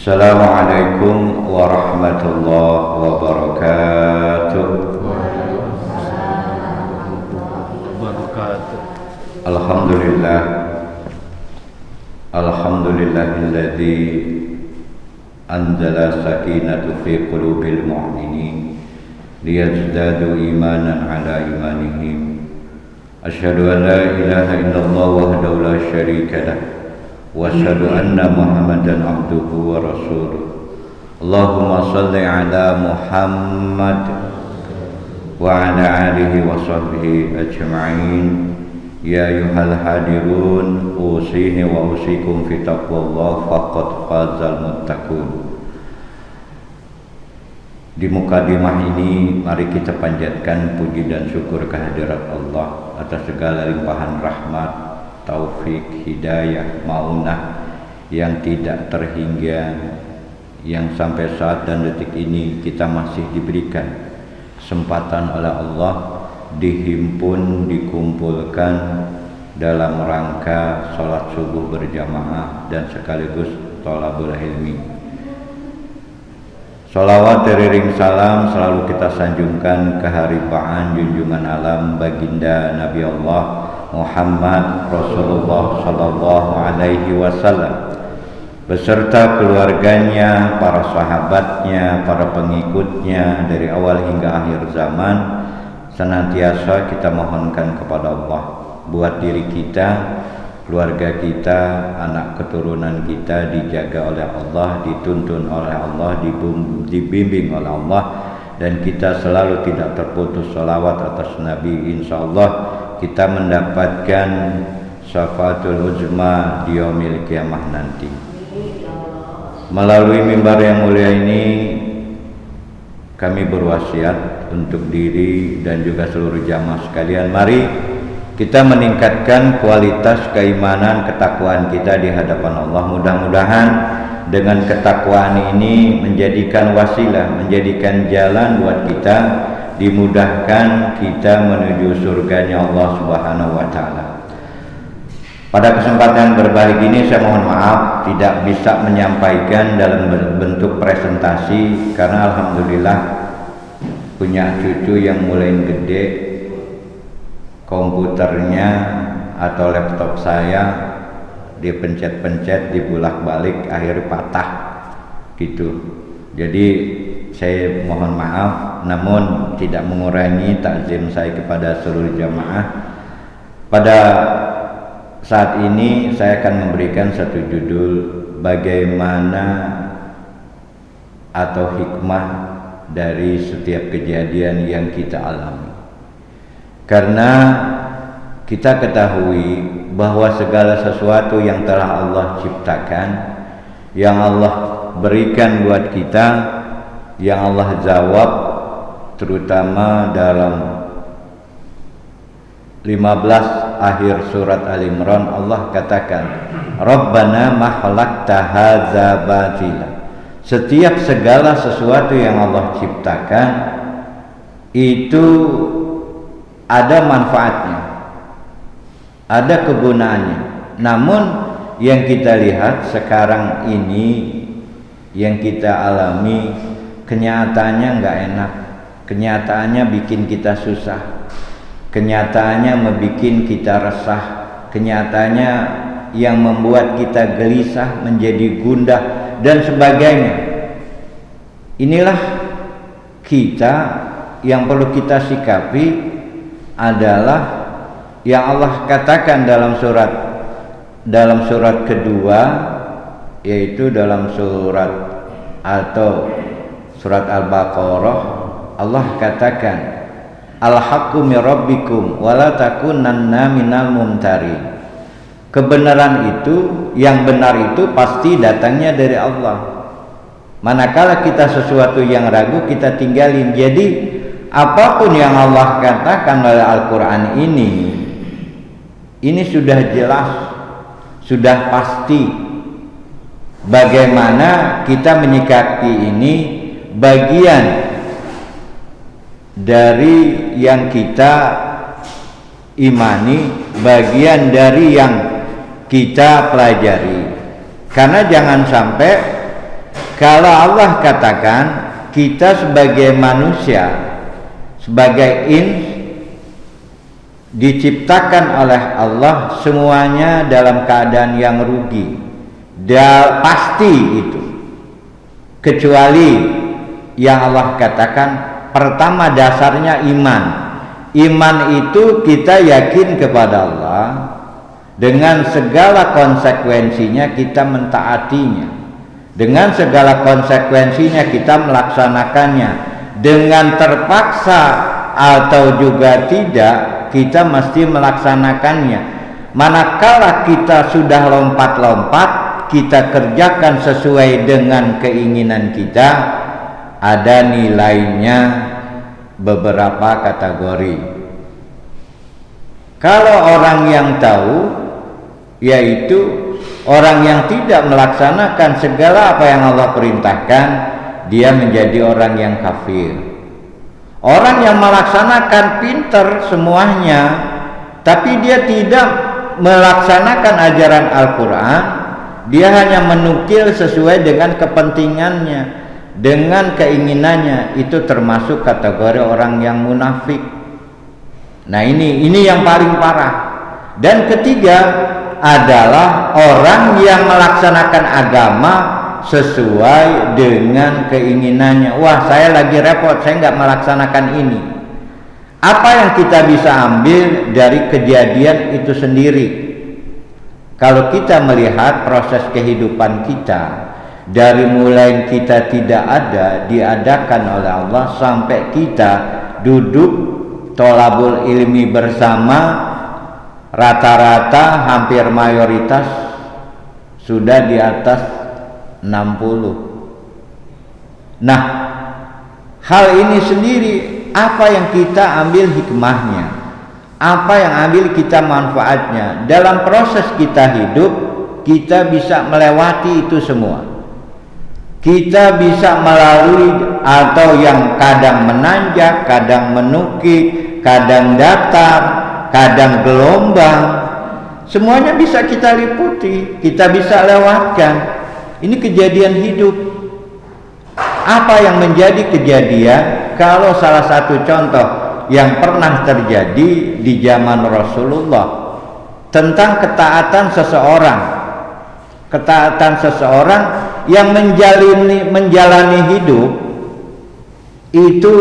Assalamualaikum warahmatullahi wabarakatuh. Alhamdulillah, alhamdulillahilladzi anzala sakinata fi qulubil mu'minin liyazdadu imanan ala imanihim. Asyhadu an la ilaha illallah wahdahu la syarika lah wa asyhadu anna Muhammadan abduhu wa rasuluh. Allahumma shalli ala Muhammad wa ala alihi wa sahbihi ajma'in. Ya ayyuhal hadirun, usini wa usikum fi taqwallah faqad fazal muttaqun. Di mukadimah ini mari kita panjatkan puji dan syukur kehadirat Allah atas segala limpahan rahmat, taufik, hidayah, maunah yang tidak terhingga, yang sampai saat dan detik ini kita masih diberikan kesempatan oleh Allah dihimpun, dikumpulkan dalam rangka sholat subuh berjamaah dan sekaligus thalabul ilmi. Sholawat teriring salam selalu kita sanjungkan keharibaan junjungan alam baginda Nabi Allah Muhammad Rasulullah Sallallahu Alaihi Wasallam beserta keluarganya, para sahabatnya, para pengikutnya dari awal hingga akhir zaman. Senantiasa kita mohonkan kepada Allah buat diri kita, keluarga kita, anak keturunan kita dijaga oleh Allah, dituntun oleh Allah, dibimbing oleh Allah, dan kita selalu tidak terputus sholawat atas Nabi. Insyaallah kita mendapatkan syafaatul uzma di yaumil qiyamah nanti. Melalui mimbar yang mulia ini kami berwasiat untuk diri dan juga seluruh jamaah sekalian, mari kita meningkatkan kualitas keimanan, ketakwaan kita di hadapan Allah. Mudah-mudahan dengan ketakwaan ini menjadikan wasilah, menjadikan jalan buat kita, dimudahkan kita menuju surganya Allah Subhanahu wa taala. Pada kesempatan berbahagia ini saya mohon maaf tidak bisa menyampaikan dalam bentuk presentasi karena alhamdulillah punya cucu yang mulai gede, komputernya atau laptop saya dipencet-pencet, dibulak-balik, akhirnya patah gitu. Jadi saya mohon maaf, namun tidak mengurangi takzim saya kepada seluruh jamaah. Pada saat ini saya akan memberikan satu judul, bagaimana atau hikmah dari setiap kejadian yang kita alami. Karena kita ketahui bahwa segala sesuatu yang telah Allah ciptakan, yang Allah berikan buat kita, yang Allah jawab, terutama dalam 15 akhir surat Al-Imran, Allah katakan, Rabbana ma khalaqta hadza batila. Setiap segala sesuatu yang Allah ciptakan itu ada manfaatnya, ada kegunaannya. Namun yang kita lihat sekarang ini, yang kita alami, kenyataannya nggak enak, kenyataannya bikin kita susah, kenyataannya membuat kita resah, kenyataannya yang membuat kita gelisah, menjadi gundah dan sebagainya. Inilah kita yang perlu kita sikapi, adalah yang Allah katakan dalam surat kedua, yaitu dalam surat atau surat Al-Baqarah. Allah katakan, Al-haqqu mir rabbikum wa la takunanna minal mumtarin. Kebenaran itu, yang benar itu pasti datangnya dari Allah. Manakala kita sesuatu yang ragu, kita tinggalin. Jadi apapun yang Allah katakan oleh Al-Quran ini sudah jelas, sudah pasti. Bagaimana kita menyikapi ini bagian dari yang kita imani, bagian dari yang kita pelajari. Karena jangan sampai Kalau Allah katakan kita sebagai manusia, sebagai diciptakan oleh Allah semuanya dalam keadaan yang rugi, pasti itu, kecuali yang Allah katakan pertama dasarnya iman. Iman itu kita yakin kepada Allah, dengan segala konsekuensinya kita mentaatinya, dengan segala konsekuensinya kita melaksanakannya, dengan terpaksa atau juga tidak kita mesti melaksanakannya. Manakala kita sudah lompat-lompat, kita kerjakan sesuai dengan keinginan kita, ada nilainya beberapa kategori. Kalau orang yang tahu, yaitu orang yang tidak melaksanakan segala apa yang Allah perintahkan, dia menjadi orang yang kafir. Orang yang melaksanakan pinter semuanya, tapi dia tidak melaksanakan ajaran Al-Quran, dia hanya menukil sesuai dengan kepentingannya, dengan keinginannya, itu termasuk kategori orang yang munafik. Nah ini yang paling parah. Dan ketiga adalah orang yang melaksanakan agama sesuai dengan keinginannya. Wah, saya lagi repot, saya nggak melaksanakan ini. Apa yang kita bisa ambil dari kejadian itu sendiri? Kalau kita melihat proses kehidupan kita, dari mulai kita tidak ada, diadakan oleh Allah, sampai kita duduk tolabul ilmi bersama, rata-rata hampir mayoritas sudah di atas 60. Nah, hal ini sendiri apa yang kita ambil hikmahnya, apa yang ambil kita manfaatnya dalam proses kita hidup. Kita bisa melewati itu semua, kita bisa melalui, atau yang kadang menanjak, kadang menukik, kadang datar, kadang gelombang, semuanya bisa kita liputi, kita bisa lewatkan. Ini kejadian hidup. Apa yang menjadi kejadian? Kalau salah satu contoh yang pernah terjadi di zaman Rasulullah tentang ketaatan seseorang yang menjalani hidup itu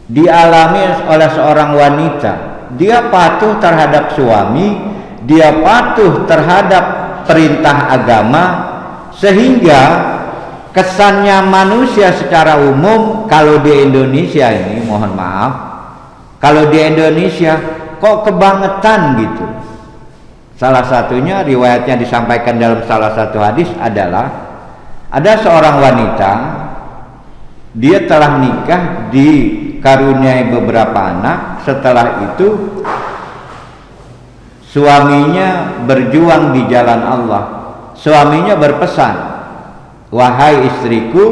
dialami oleh seorang wanita. Dia patuh terhadap suami, dia patuh terhadap perintah agama, sehingga kesannya manusia secara umum, kalau di Indonesia ini, mohon maaf, kalau di Indonesia kok kebangetan gitu. Salah satunya riwayatnya disampaikan dalam salah satu hadis adalah ada seorang wanita, dia telah nikah, dikaruniai beberapa anak. Setelah itu suaminya berjuang di jalan Allah. Suaminya berpesan, wahai istriku,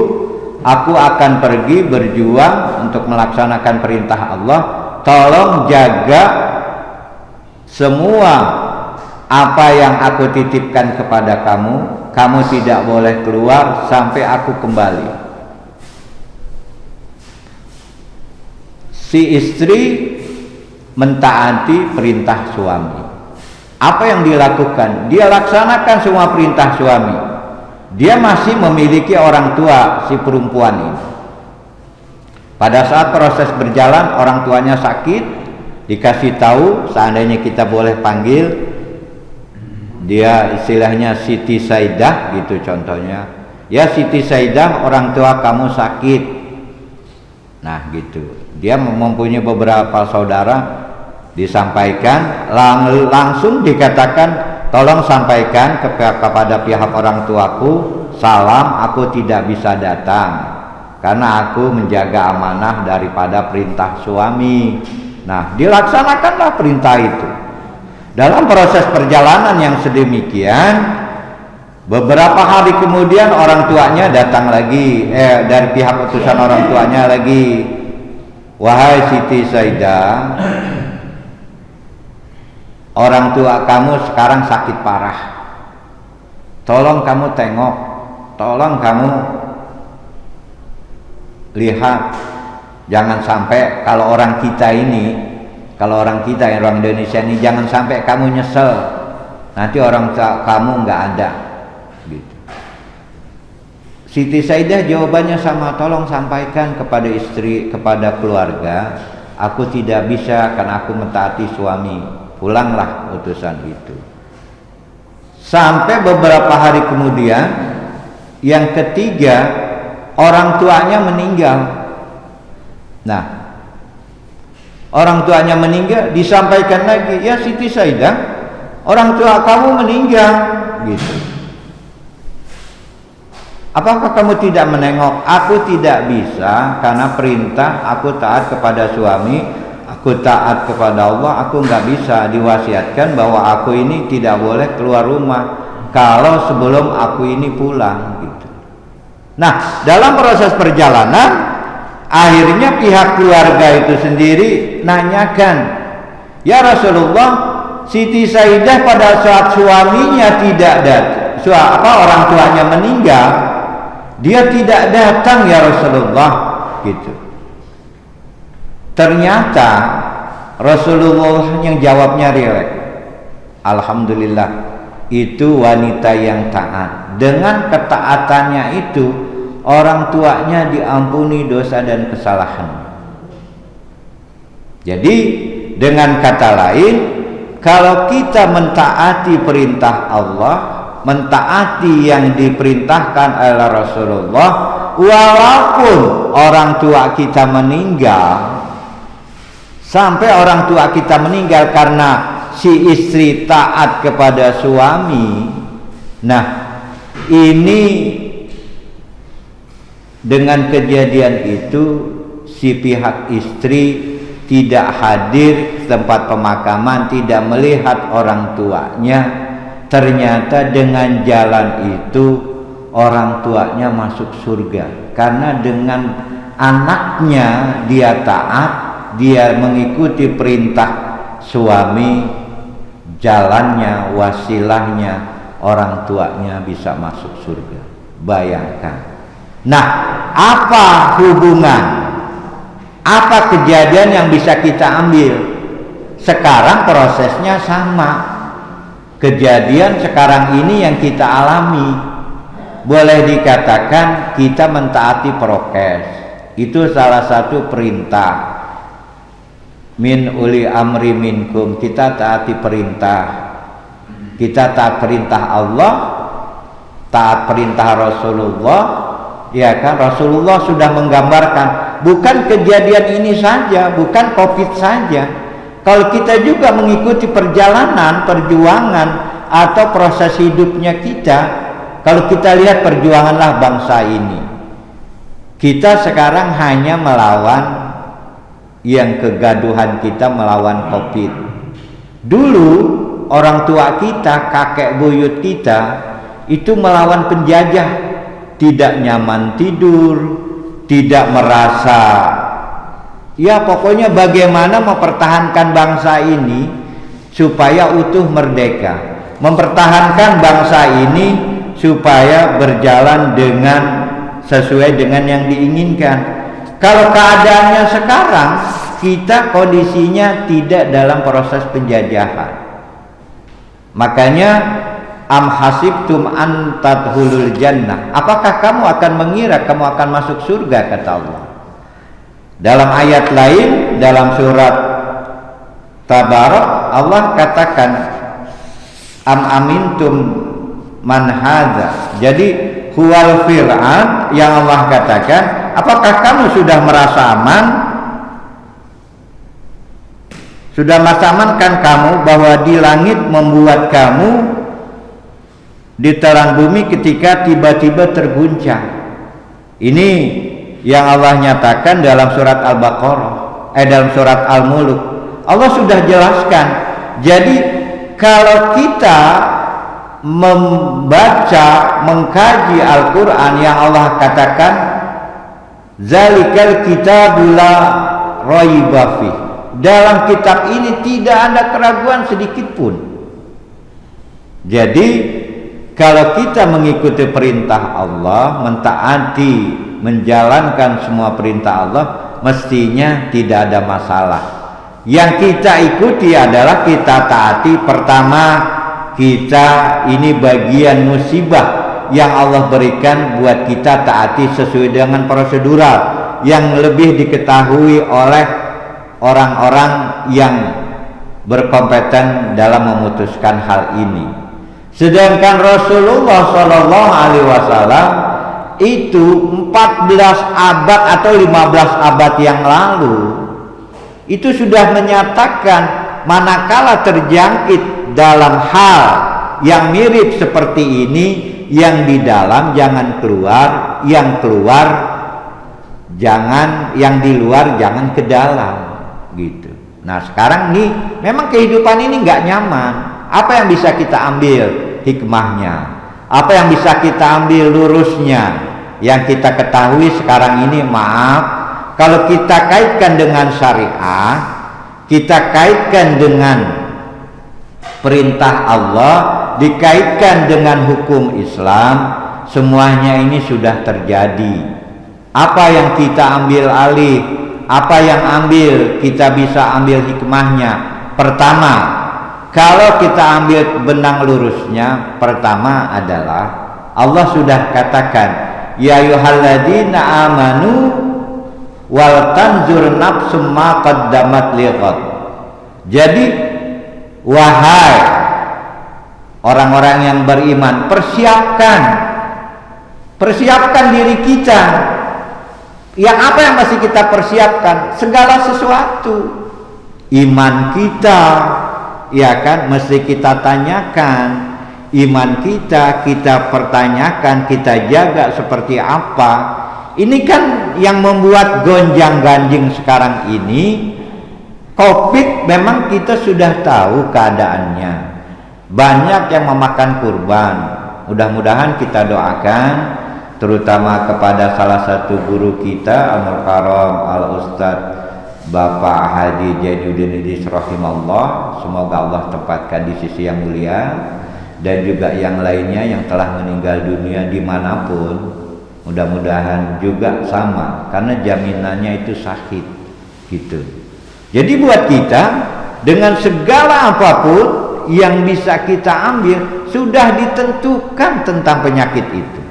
aku akan pergi berjuang untuk melaksanakan perintah Allah, tolong jaga semua apa yang aku titipkan kepada kamu. Kamu tidak boleh keluar sampai aku kembali. Si istri mentaati perintah suami. Apa yang dilakukan? Dia laksanakan semua perintah suami. Dia masih memiliki orang tua si perempuan ini. Pada saat proses berjalan, orang tuanya sakit, dikasih tahu, seandainya kita boleh panggil, dia istilahnya Siti Saidah gitu contohnya. Ya Siti Saidah, orang tua kamu sakit. Nah gitu. Dia mempunyai beberapa saudara, disampaikan, langsung dikatakan, tolong sampaikan kepada pihak orang tuaku, salam, aku tidak bisa datang karena aku menjaga amanah daripada perintah suami. Nah, dilaksanakanlah perintah itu. Dalam proses perjalanan yang sedemikian, beberapa hari kemudian orang tuanya datang lagi, dari pihak utusan orang tuanya lagi, wahai Siti Saidah, orang tua kamu sekarang sakit parah, tolong kamu tengok. tolong kamu lihat, jangan sampai kalau orang kita yang orang Indonesia ini, jangan sampai kamu nyesel nanti orang kamu nggak ada gitu. Siti Saidah jawabannya sama, tolong sampaikan kepada istri, kepada keluarga, aku tidak bisa karena aku mentaati suami, pulanglah utusan itu. Sampai beberapa hari kemudian, yang ketiga, orang tuanya meninggal. Nah, orang tuanya meninggal, disampaikan lagi, ya Siti Saidah, orang tua kamu meninggal gitu. Apakah kamu tidak menengok? Aku tidak bisa karena perintah, aku taat kepada suami, aku taat kepada Allah, aku nggak bisa diwasiatkan bahwa aku ini tidak boleh keluar rumah kalau sebelum aku ini pulang gitu. Nah, dalam proses perjalanan akhirnya pihak keluarga itu sendiri nanyakan, ya Rasulullah, Siti Saidah pada saat suaminya tidak datang, orang tuanya meninggal, dia tidak datang ya Rasulullah gitu. Ternyata Rasulullah yang jawabnya rileks. Alhamdulillah, itu wanita yang taat. Dengan ketaatannya itu, orang tuanya diampuni dosa dan kesalahan. Jadi dengan kata lain, kalau kita mentaati perintah Allah, mentaati yang diperintahkan oleh Rasulullah, walaupun orang tua kita meninggal, sampai orang tua kita meninggal karena si istri taat kepada suami, nah ini dengan kejadian itu si pihak istri tidak hadir ke tempat pemakaman, tidak melihat orang tuanya. Ternyata dengan jalan itu orang tuanya masuk surga, karena dengan anaknya dia taat, dia mengikuti perintah suami, jalannya, wasilahnya, orang tuanya bisa masuk surga. Bayangkan. Nah, apa hubungan, apa kejadian yang bisa kita ambil? Sekarang prosesnya sama. Kejadian sekarang ini yang kita alami, boleh dikatakan kita mentaati prokes. Itu salah satu perintah. Min uli amri minkum, kita taati perintah. Kita taat perintah Allah, taat perintah Rasulullah. Ya kan, Rasulullah sudah menggambarkan, bukan kejadian ini saja, bukan Covid saja. Kalau kita juga mengikuti perjalanan, perjuangan atau proses hidupnya kita, kalau kita lihat perjuanganlah bangsa ini. Kita sekarang hanya melawan yang kegaduhan kita melawan Covid. Dulu orang tua kita, kakek buyut kita itu melawan penjajah, tidak nyaman tidur, tidak merasa, ya pokoknya bagaimana mempertahankan bangsa ini supaya utuh merdeka, mempertahankan bangsa ini supaya berjalan dengan sesuai dengan yang diinginkan. Kalau keadaannya sekarang, kita kondisinya tidak dalam proses penjajahan. Makanya am hasibtum an tadkhulul jannah, apakah kamu akan mengira kamu akan masuk surga, kata Allah. Dalam ayat lain, dalam surat Tabarak, Allah katakan am amintum man hadza. Jadi huwal fir'an, yang Allah katakan, apakah kamu sudah merasa aman? Sudah merasa aman kan kamu bahwa di langit membuat kamu ditelan bumi ketika tiba-tiba terguncang. Ini yang Allah nyatakan dalam surat Al-Baqarah, dalam surat Al-Mulk. Allah sudah jelaskan. Jadi kalau kita membaca, mengkaji Al-Quran yang Allah katakan, zalikal kitabul la raiba fi, dalam kitab ini tidak ada keraguan sedikit pun. Jadi kalau kita mengikuti perintah Allah, mentaati, menjalankan semua perintah Allah, mestinya tidak ada masalah. Yang kita ikuti adalah kita taati. Pertama, kita ini bagian musibah yang Allah berikan buat kita taati sesuai dengan prosedural yang lebih diketahui oleh orang-orang yang berkompeten dalam memutuskan hal ini. Sedangkan Rasulullah Shallallahu Alaihi Wasallam itu 14 abad atau 15 abad yang lalu itu sudah menyatakan manakala terjangkit dalam hal yang mirip seperti ini, yang di dalam jangan keluar, yang keluar jangan, yang di luar jangan ke dalam, gitu. Nah sekarang nih memang kehidupan ini nggak nyaman. Apa yang bisa kita ambil hikmahnya? Apa yang bisa kita ambil lurusnya? Yang kita ketahui sekarang ini, maaf, kalau kita kaitkan dengan syariah, kita kaitkan dengan perintah Allah, dikaitkan dengan hukum Islam, semuanya ini sudah terjadi. Apa yang kita ambil alih, apa yang ambil kita bisa ambil hikmahnya? Pertama, kalau kita ambil benang lurusnya, pertama adalah Allah sudah katakan, ya ayyuhalladzina amanu wal tanzur nafsum ma qaddamat lighad. Jadi wahai orang-orang yang beriman, persiapkan diri kita. Yang apa yang masih kita persiapkan? Segala sesuatu. Iman kita, ya kan, mesti kita tanyakan. Iman kita pertanyakan, kita jaga seperti apa. Ini kan yang membuat gonjang-ganjing sekarang ini. Covid memang kita sudah tahu keadaannya. Banyak yang memakan kurban. Mudah-mudahan kita doakan, terutama kepada salah satu guru kita, Al-Mukarram Al-Ustadz Bapak Haji Jainuddin Idris rahimahullah, semoga Allah tempatkan di sisi yang mulia, dan juga yang lainnya yang telah meninggal dunia dimanapun, mudah-mudahan juga sama, karena jaminannya itu sakit gitu. Jadi buat kita, dengan segala apapun yang bisa kita ambil, sudah ditentukan tentang penyakit itu.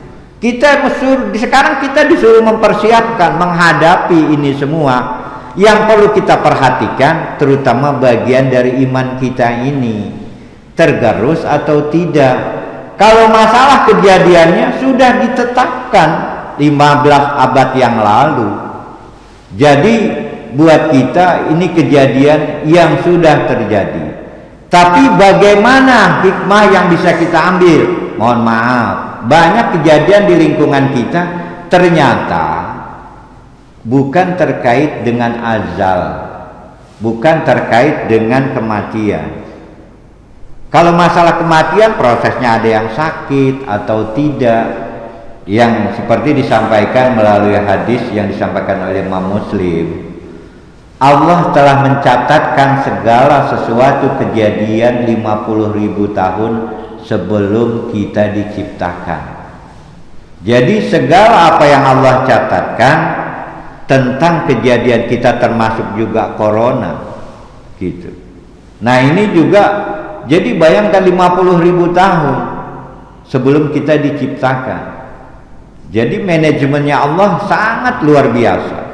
Sekarang kita disuruh mempersiapkan, menghadapi ini semua. Yang perlu kita perhatikan, terutama bagian dari iman kita ini, tergerus atau tidak. Kalau masalah kejadiannya sudah ditetapkan 15 abad yang lalu. Jadi buat kita ini kejadian yang sudah terjadi. Tapi bagaimana hikmah yang bisa kita ambil? Mohon maaf, banyak kejadian di lingkungan kita ternyata bukan terkait dengan azal, bukan terkait dengan kematian. Kalau masalah kematian, prosesnya ada yang sakit atau tidak, yang seperti disampaikan melalui hadis yang disampaikan oleh Imam Muslim. Allah telah mencatatkan segala sesuatu kejadian 50.000 tahun sebelum kita diciptakan. Jadi segala apa yang Allah catatkan tentang kejadian kita, termasuk juga corona gitu. Nah ini juga, jadi bayangkan 50.000 tahun sebelum kita diciptakan. Jadi manajemennya Allah sangat luar biasa.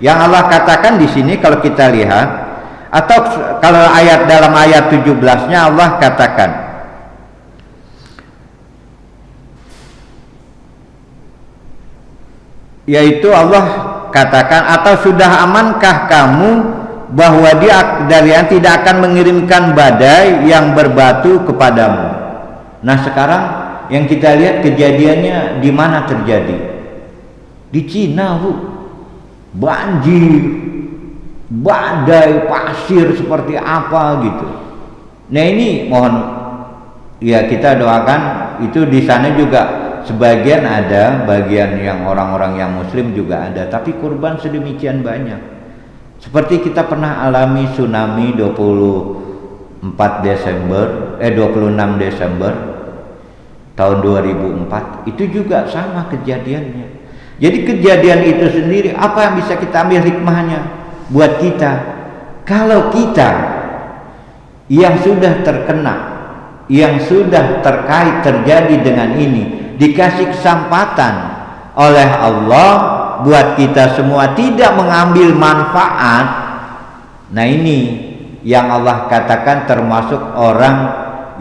Yang Allah katakan di sini, kalau kita lihat, atau kalau ayat dalam ayat 17-nya Allah katakan, yaitu Allah katakan, atau sudah amankah kamu bahwa Dia dari yang tidak akan mengirimkan badai yang berbatu kepadamu. Nah sekarang yang kita lihat kejadiannya di mana terjadi? Di Cina, Bu. Banjir, badai, pasir seperti apa gitu. Nah ini mohon ya kita doakan itu. Di sana juga sebagian ada, bagian yang orang-orang yang muslim juga ada, tapi kurban sedemikian banyak. Seperti kita pernah alami tsunami 26 Desember tahun 2004 itu juga sama kejadiannya. Jadi kejadian itu sendiri apa yang bisa kita ambil hikmahnya buat kita? Kalau kita yang sudah terkena, yang sudah terjadi dengan ini, dikasih kesempatan oleh Allah buat kita semua tidak mengambil manfaat, nah ini yang Allah katakan termasuk orang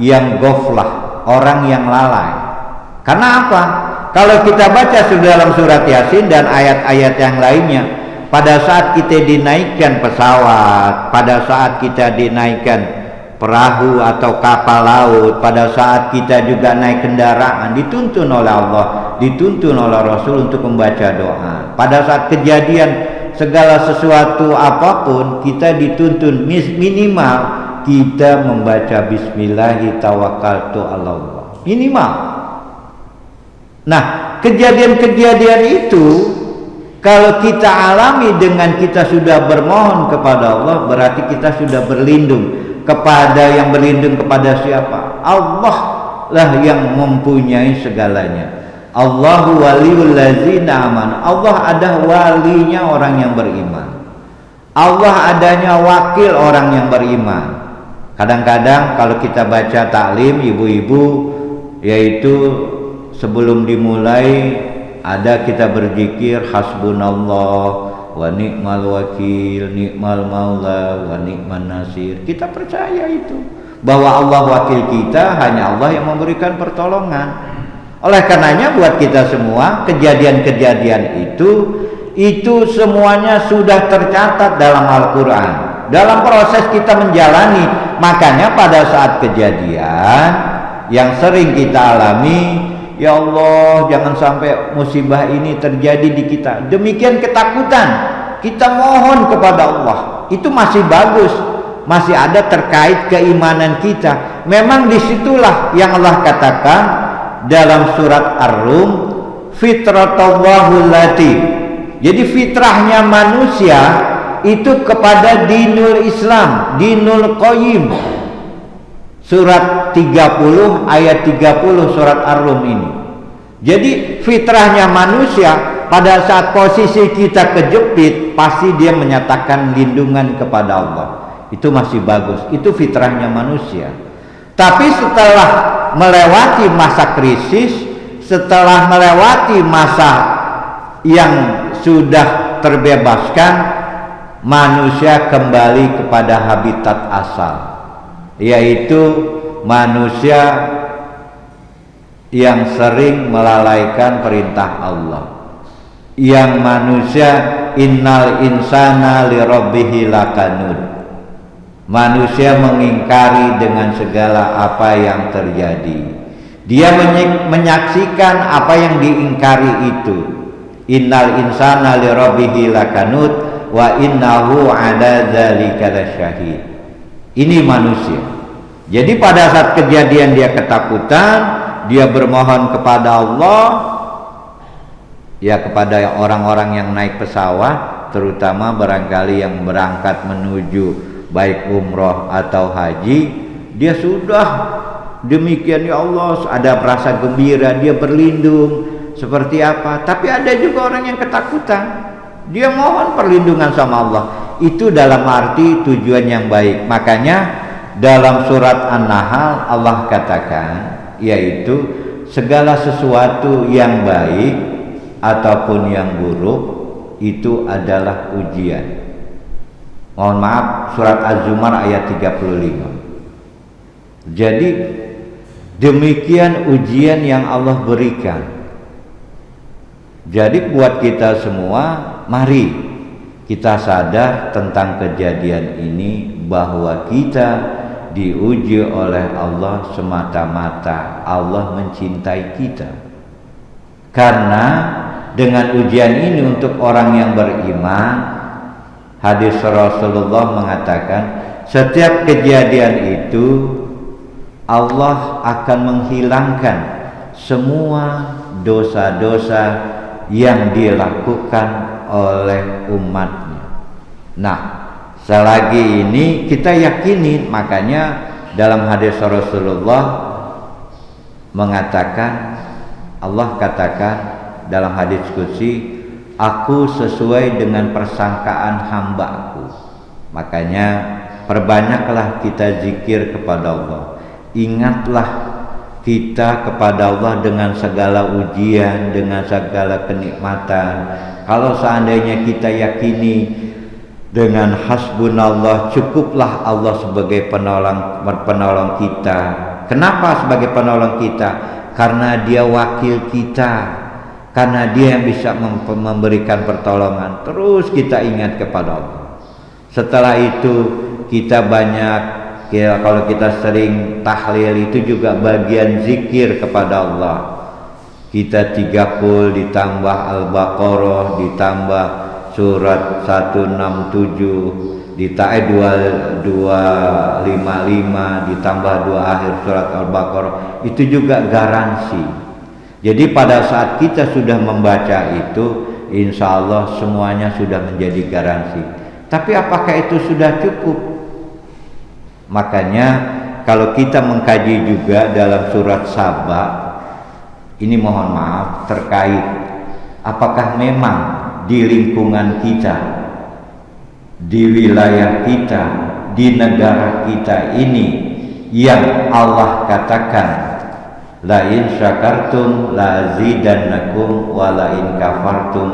yang ghaflah, orang yang lalai. Karena apa? Kalau kita baca dalam surat Yasin dan ayat-ayat yang lainnya, pada saat kita dinaikkan pesawat, pada saat kita dinaikkan perahu atau kapal laut, pada saat kita juga naik kendaraan, dituntun oleh Allah, dituntun oleh Rasul untuk membaca doa. Pada saat kejadian segala sesuatu apapun, kita dituntun minimal kita membaca Bismillahi tawakkaltu 'alallah, minimal. Nah, kejadian-kejadian itu kalau kita alami dengan kita sudah bermohon kepada Allah, berarti kita sudah berlindung kepada yang berlindung kepada siapa? Allah lah yang mempunyai segalanya. Allahu waliyul ladzina amanu. Allah ada walinya orang yang beriman. Allah adanya wakil orang yang beriman. Kadang-kadang kalau kita baca taklim ibu-ibu, yaitu sebelum dimulai ada kita berzikir hasbunallah wa ni'mal wakil, ni'mal maula wa ni'man nasir. Kita percaya itu bahwa Allah wakil kita, hanya Allah yang memberikan pertolongan. Oleh karenanya buat kita semua kejadian-kejadian itu semuanya sudah tercatat dalam Al-Quran. Dalam proses kita menjalani, makanya pada saat kejadian yang sering kita alami, ya Allah jangan sampai musibah ini terjadi di kita, demikian ketakutan, kita mohon kepada Allah, itu masih bagus, masih ada terkait keimanan kita. Memang disitulah yang Allah katakan dalam surat Ar-Rum, fitratallahi allati, jadi fitrahnya manusia itu kepada dinul Islam, dinul qayyim. Surat 30 ayat 30 surat Ar-Rum ini. Jadi fitrahnya manusia pada saat posisi kita kejepit, pasti dia menyatakan lindungan kepada Allah. Itu masih bagus, itu fitrahnya manusia. Tapi setelah melewati masa krisis, setelah melewati masa yang sudah terbebaskan, manusia kembali kepada habitat asal, yaitu manusia yang sering melalaikan perintah Allah, yang manusia innal insana lirabbihi lakanud, manusia mengingkari dengan segala apa yang terjadi. Dia menyaksikan apa yang diingkari itu. Innal insana lirabbihi lakanud wa innahu ala dzalika lasyahid. Ini manusia. Jadi pada saat kejadian dia ketakutan, dia bermohon kepada Allah, ya kepada orang-orang yang naik pesawat, terutama barangkali yang berangkat menuju baik umroh atau haji, dia sudah demikian, ya Allah, ada rasa gembira, dia berlindung seperti apa. Tapi ada juga orang yang ketakutan, dia mohon perlindungan sama Allah. Itu dalam arti tujuan yang baik. Makanya dalam surat An-Nahl Allah katakan, yaitu segala sesuatu yang baik ataupun yang buruk itu adalah ujian. Mohon maaf, surat Az-Zumar ayat 35. Jadi demikian ujian yang Allah berikan. Jadi buat kita semua, mari kita sadar tentang kejadian ini, bahwa kita diuji oleh Allah semata-mata Allah mencintai kita. Karena dengan ujian ini untuk orang yang beriman, hadis Rasulullah mengatakan setiap kejadian itu Allah akan menghilangkan semua dosa-dosa yang dilakukan oleh umatnya. Nah, selagi ini kita yakini, makanya dalam hadis Rasulullah mengatakan, Allah katakan dalam hadis qudsi, aku sesuai dengan persangkaan hamba-Ku. Makanya perbanyaklah kita zikir kepada Allah. Ingatlah kita kepada Allah dengan segala ujian, dengan segala kenikmatan. Kalau seandainya kita yakini dengan hasbunallah, cukuplah Allah sebagai penolong kita. Kenapa sebagai penolong kita? Karena Dia wakil kita, karena Dia yang bisa memberikan pertolongan. Terus kita ingat kepada Allah. Setelah itu kita banyak, ya, kalau kita sering tahlil itu juga bagian zikir kepada Allah. Kita 30 ditambah Al-Baqarah, ditambah surat 167, ditambah 255, ditambah 2 akhir surat Al-Baqarah, itu juga garansi. Jadi pada saat kita sudah membaca itu, insya Allah semuanya sudah menjadi garansi. Tapi apakah itu sudah cukup? Makanya kalau kita mengkaji juga dalam surat Saba, ini mohon maaf terkait apakah memang di lingkungan kita, di wilayah kita, di negara kita ini yang Allah katakan la in syakartum la azidannakum wa la in kafartum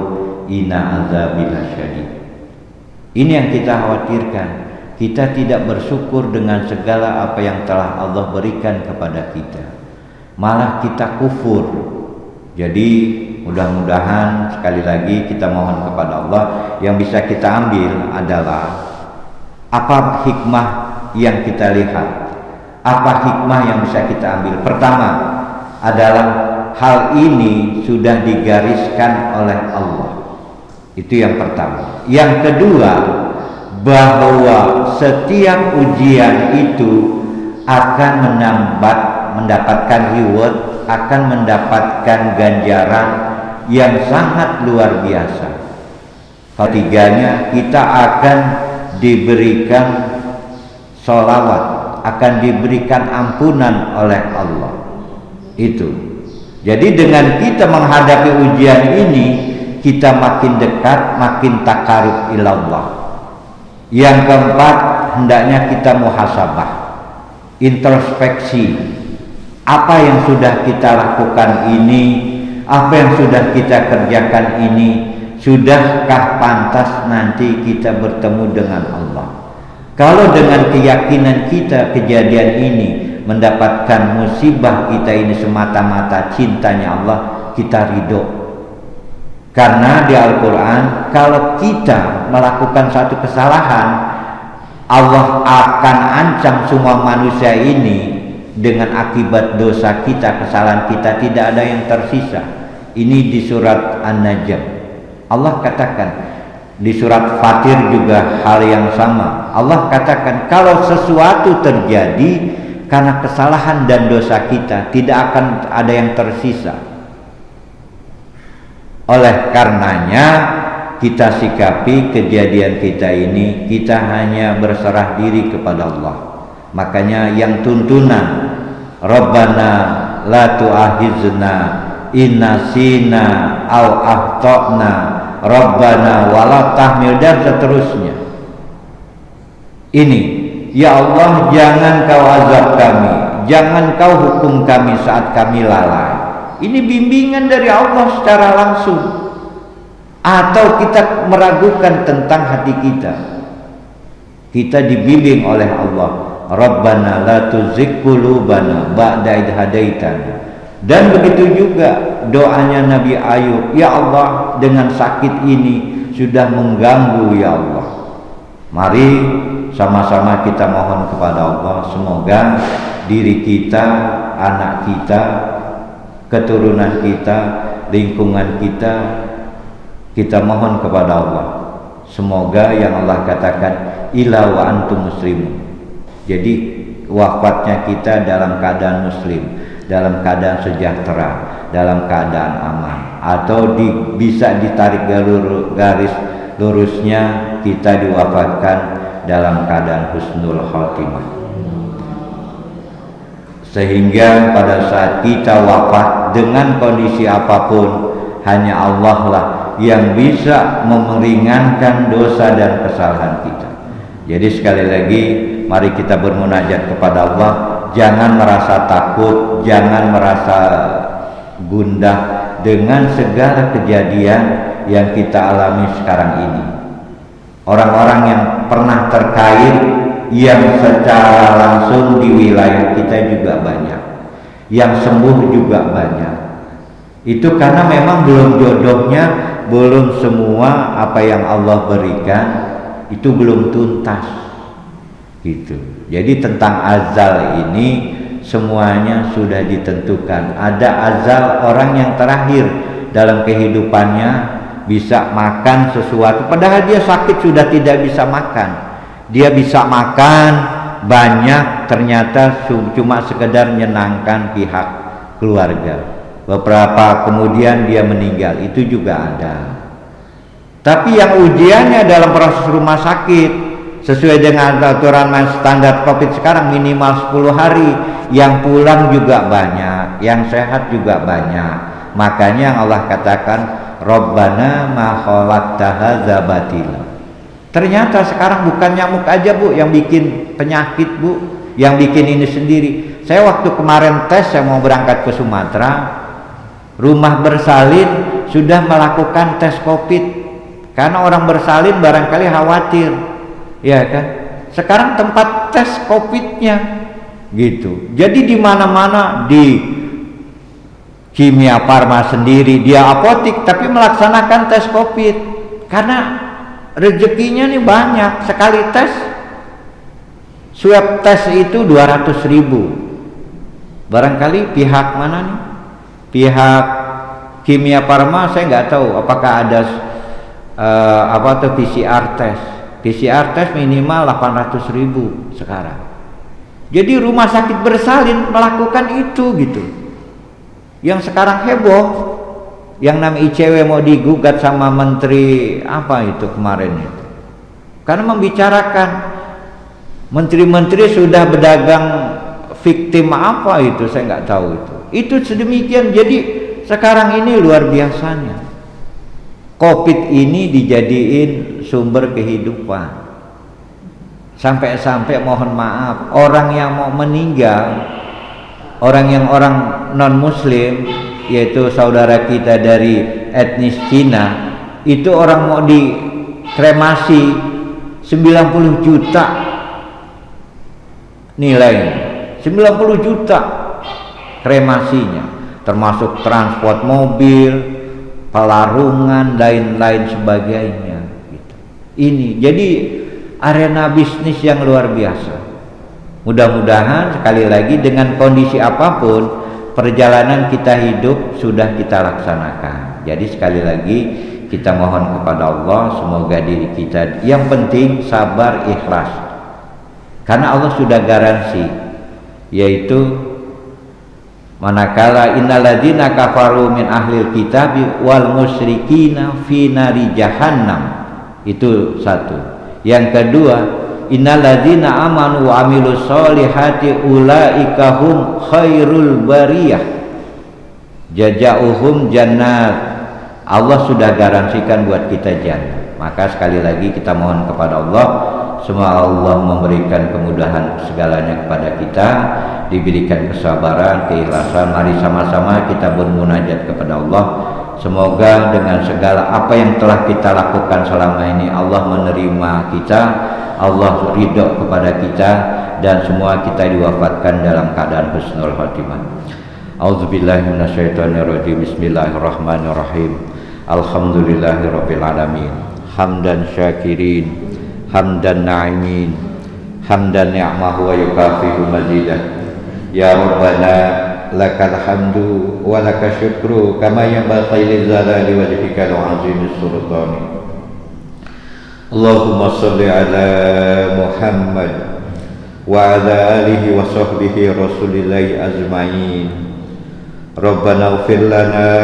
inna azabi lasyadid. Ini yang kita khawatirkan. Kita tidak bersyukur dengan segala apa yang telah Allah berikan kepada kita, malah kita kufur. Jadi mudah-mudahan sekali lagi kita mohon kepada Allah, yang bisa kita ambil adalah apa hikmah yang kita lihat, apa hikmah yang bisa kita ambil. Pertama adalah hal ini sudah digariskan oleh Allah. Itu yang pertama. Yang kedua, bahwa setiap ujian itu akan mendapatkan reward, akan mendapatkan ganjaran yang sangat luar biasa. Ketiganya, kita akan diberikan sholawat, akan diberikan ampunan oleh Allah. Itu. Jadi dengan kita menghadapi ujian ini, kita makin dekat, makin takarub ilallah. Yang keempat, hendaknya kita muhasabah, introspeksi. Apa yang sudah kita lakukan ini, apa yang sudah kita kerjakan ini, sudahkah pantas nanti kita bertemu dengan Allah? Kalau dengan keyakinan kita kejadian ini mendapatkan musibah kita ini semata-mata cintanya Allah, kita ridho. Karena di Al-Quran, kalau kita melakukan satu kesalahan, Allah akan ancam semua manusia ini dengan akibat dosa kita, kesalahan kita, tidak ada yang tersisa. Ini di surat An-Najm. Allah katakan, di surat Fatir juga hal yang sama. Allah katakan, kalau sesuatu terjadi karena kesalahan dan dosa kita, tidak akan ada yang tersisa. Oleh karenanya kita sikapi kejadian kita ini, kita hanya berserah diri kepada Allah. Makanya yang tuntunan Rabbana la tu'akhizna in nasina aw akhtana Rabbana wala tahmil, dan seterusnya. Ini, ya Allah, jangan kau azab kami, jangan kau hukum kami saat kami lalai. Ini bimbingan dari Allah secara langsung. Atau kita meragukan tentang hati kita, kita dibimbing oleh Allah, Rabbana la tuzigh qulubana ba'da idh hadaitana. Dan begitu juga doanya Nabi Ayub, ya Allah, dengan sakit ini sudah mengganggu, ya Allah. Mari sama-sama kita mohon kepada Allah, semoga diri kita, anak kita, keturunan kita, lingkungan kita mohon kepada Allah, semoga yang Allah katakan ila wa antum muslimun. Jadi wafatnya kita dalam keadaan muslim, dalam keadaan sejahtera, dalam keadaan aman, atau bisa ditarik garis lurusnya kita diwafatkan dalam keadaan husnul khotimah. sehingga pada saat kita wafat dengan kondisi apapun, hanya Allah lah yang bisa meringankan dosa dan kesalahan kita. Jadi sekali lagi, mari kita bermunajat kepada Allah. Jangan merasa takut, jangan merasa gundah dengan segala kejadian yang kita alami sekarang ini. Orang-orang yang pernah terkait yang secara langsung di wilayah kita juga banyak, yang sembuh juga banyak. Itu karena memang belum jodohnya, belum semua apa yang Allah berikan itu belum tuntas gitu. Jadi tentang azal ini semuanya sudah ditentukan. Ada azal orang yang terakhir dalam kehidupannya bisa makan sesuatu, padahal dia sakit sudah tidak bisa makan. Dia bisa makan banyak, ternyata cuma sekedar menyenangkan pihak keluarga. Beberapa kemudian dia meninggal, itu juga ada. Tapi yang ujiannya dalam proses rumah sakit, sesuai dengan aturan standar COVID sekarang minimal 10 hari, yang pulang juga banyak, yang sehat juga banyak. Makanya Allah katakan, Rabbana ma khalaqta hadza batila. Ternyata sekarang bukan nyamuk aja Bu yang bikin penyakit Bu, yang bikin ini sendiri. Saya waktu kemarin tes, saya mau berangkat ke Sumatera, rumah bersalin sudah melakukan tes COVID, karena orang bersalin barangkali khawatir, ya kan? Sekarang tempat tes COVID-nya gitu. Jadi di mana-mana, di Kimia Farma sendiri, dia apotik tapi melaksanakan tes COVID, karena rezekinya nih banyak. Sekali tes, swab tes itu 200.000. Barangkali pihak mana nih? Pihak Kimia Farma saya nggak tahu apakah ada PCR tes. PCR tes minimal 800.000 sekarang. Jadi rumah sakit bersalin melakukan itu gitu. Yang sekarang heboh, yang namanya ICW mau digugat sama menteri apa itu kemarin itu, karena membicarakan menteri-menteri sudah berdagang victim apa itu, saya nggak tahu itu sedemikian. Jadi sekarang ini luar biasanya COVID ini dijadiin sumber kehidupan, sampai mohon maaf orang yang mau meninggal, orang non muslim, yaitu saudara kita dari etnis Cina, itu orang mau dikremasi 90 juta nilainya, 90 juta kremasinya, termasuk transport mobil, pelarungan, lain-lain sebagainya gitu. Ini jadi arena bisnis yang luar biasa. Mudah-mudahan sekali lagi dengan kondisi apapun perjalanan kita hidup sudah kita laksanakan. Jadi sekali lagi kita mohon kepada Allah, semoga diri kita yang penting sabar, ikhlas, karena Allah sudah garansi, yaitu manakala innalladzina kafaru min ahlil kitabi wal musyrikina fi nari jahannam. Itu satu. Yang kedua, innalladzina amanu wa amilus solihati ulaika hum khairul bariyah jazauhum jannat. Allah sudah garansikan buat kita jannah. Maka sekali lagi kita mohon kepada Allah, semoga Allah memberikan kemudahan segalanya kepada kita, diberikan kesabaran, keikhlasan. Mari sama-sama kita bermunajat kepada Allah. Semoga dengan segala apa yang telah kita lakukan selama ini, Allah menerima kita, Allah ridho kepada kita, dan semua kita diwafatkan dalam keadaan husnul khotimah. A'udzubillahi minasyaitonirrajim. Bismillahirrahmanirrahim. Alhamdulillahirabbil alamin. Hamdan syakirin, hamdan na'imin, hamdan ni'mahu wa yukafi'u mazidah. Ya Rabbana lakal hamdu wa lakal syukru kama yanbaghi li jalali wajhika wa 'azimi sultani. Allahumma shalli ala Muhammad wa ala alihi wa sahbihi rasulillahi ajma'in. Rabbana ighfir lana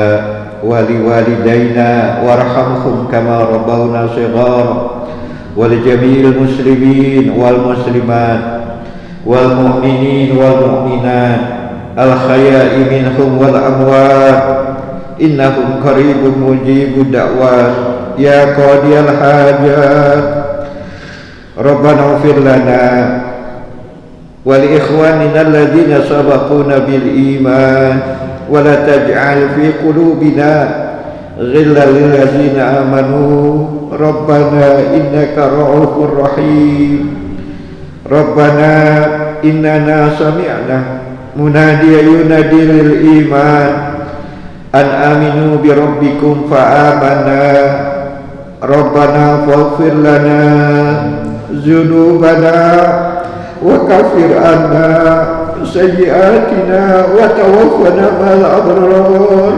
wa liwalidayna warhamhum kama rabbawna shighara wa li jami'il muslimin wal muslimat والمؤمنين والمؤمنات الحياء منهم والأموات إنهم قريب مجيب الدعوات يا قاضي الحاجات ربنا اغفر لنا ولإخواننا الذين سبقونا بالإيمان ولا تجعل في قلوبنا غلا للذين آمنوا ربنا إنك رؤوف رحيم ربنا إننا سمعنا مناديا ينادي للإيمان أن آمنوا بربكم فآمنا ربنا فاغفر لنا ذنوبنا وكفر عنا سيئاتنا وتوفنا مع الأبرار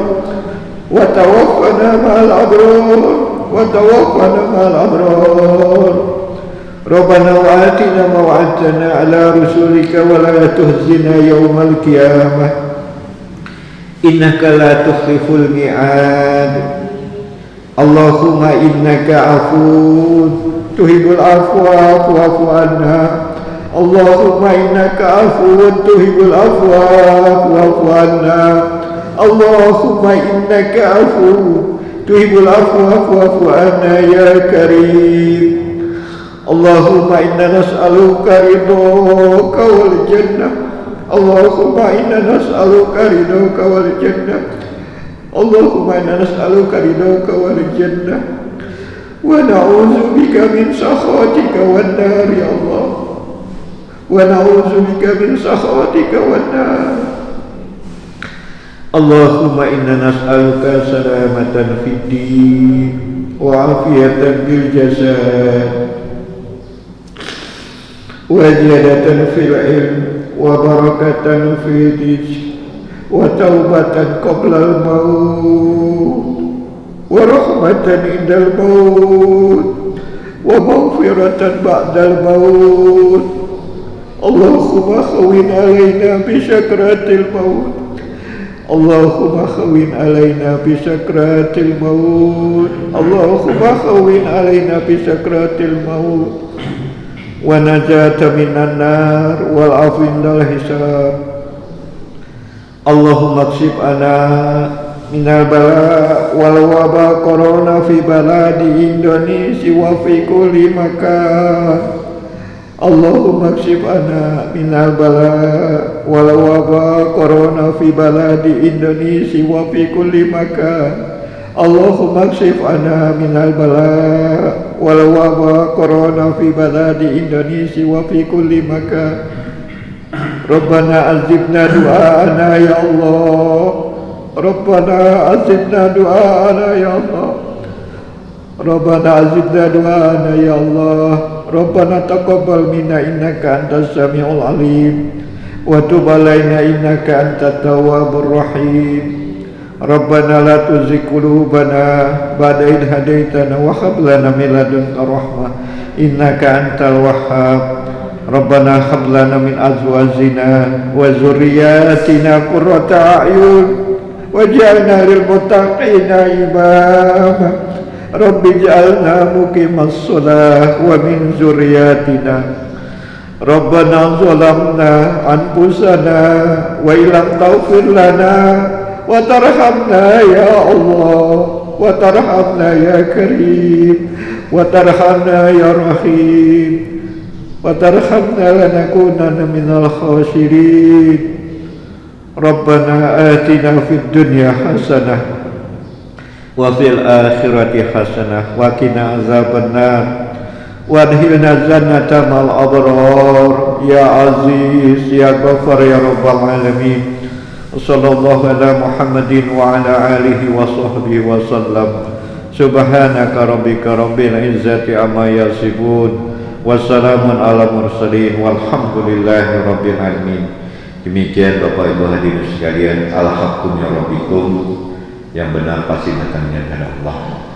وتوفنا مع الأبرار وتوفنا مع الأبرار ربنا وآتنا ما وعدتنا على رسولك ولا تخزنا يوم القيامة إنك لا تخلف الميعاد اللهم إنك عفو تحب العفو فاعف عنا اللهم إنك عفو تحب العفو فاعف عنا اللهم إنك عفو تحب العفو فاعف عنا يا كريم اللهم إنا نسألك رضاك والجنة اللهم إنا نسألك رضاك والجنة اللهم إنا نسألك رضاك والجنة ونعوذ بك من سخطك والنار يا الله ونعوذ بك من سخطك والنار اللهم إنا نسألك سلامة في الدين وعافية في الجسد وزيادة في العلم وبركة في الرزق وتوبة قبل الموت ورحمة عند الموت ومغفرة بعد الموت اللهم هون علينا بسكرات الموت اللهم هون علينا بسكرات الموت اللهم هون علينا بسكرات الموت ونجاة من النار والعفو عند الحساب اللهم اكشف عنا من البلاء والوباء كورونا في بلاد إندونيسيا وفي كل مكان اللهم اكشف عنا من البلاء والوباء كورونا في بلاد إندونيسيا وفي كل مكان اللهم اكشف عنا من البلاء والوباء كورونا في بلاد إندونيسيا وفي كل مكان ربنا أجبنا دعاءنا يا الله ربنا أجبنا دعاءنا يا الله ربنا أجبنا دعاءنا يا الله ربنا تقبل منا إنك أنت السميع العليم وتب علينا إنك أنت التواب الرحيم ربنا لا تزغ قلوبنا بعد إذ هديتنا وهب لنا من لدنك رحمة إنك أنت الوهاب ربنا هب لنا من أزواجنا وذرياتنا قرة أعين واجعلنا للمتقين إماما رب اجعلنا مقيم الصلاة ومن ذرياتنا ربنا ظلمنا أنفسنا وإن لم تغفر لنا وترحمنا يا الله وترحمنا يا كريم وترحمنا يا رحيم وترحمنا لنكونن من الخاسرين ربنا آتنا في الدنيا حسنة وفي الآخرة حسنة وقنا عذاب النار وادخلنا الجنة مع الأبرار يا عزيز يا غفار يا رب العالمين صلى الله على محمد وعلى آله وصحبه وسلم سبحانك ربك رب العزة عما يصفون wassalamun ala mursalin walhamdulillahi rabbil alamin. Demikian Bapak Ibu hadirin sekalian, al-haqqu min rabbikum, yang benar pasti datangnya dari Allah.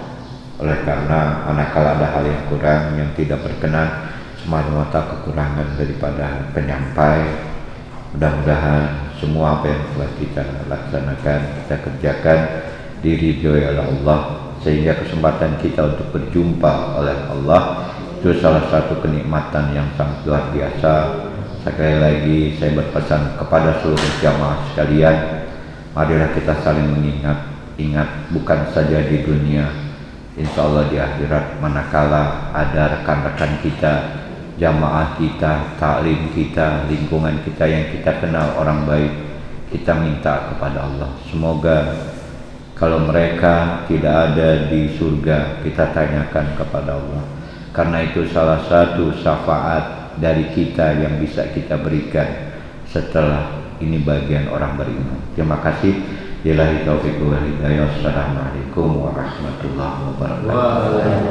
Oleh karena manakala ada hal yang kurang yang tidak berkenan, semata-mata kekurangan daripada penyampai, mudah-mudahan semua apa yang telah kita laksanakan, kita kerjakan diridhoi oleh Allah, sehingga kesempatan kita untuk berjumpa oleh Allah itu salah satu kenikmatan yang sangat luar biasa, Sekali lagi saya berpesan kepada seluruh jamaah sekalian, marilah kita saling ingat bukan saja di dunia, insya Allah di akhirat, manakala ada rekan-rekan kita, jamaah kita, taklim kita, lingkungan kita yang kita kenal orang baik, kita minta kepada Allah semoga kalau mereka tidak ada di surga, kita tanyakan kepada Allah, karena itu salah satu syafaat dari kita yang bisa kita berikan setelah ini bagian orang beriman. Terima kasih. Billahi taufiq wal hidayah. Assalamualaikum warahmatullahi wabarakatuh.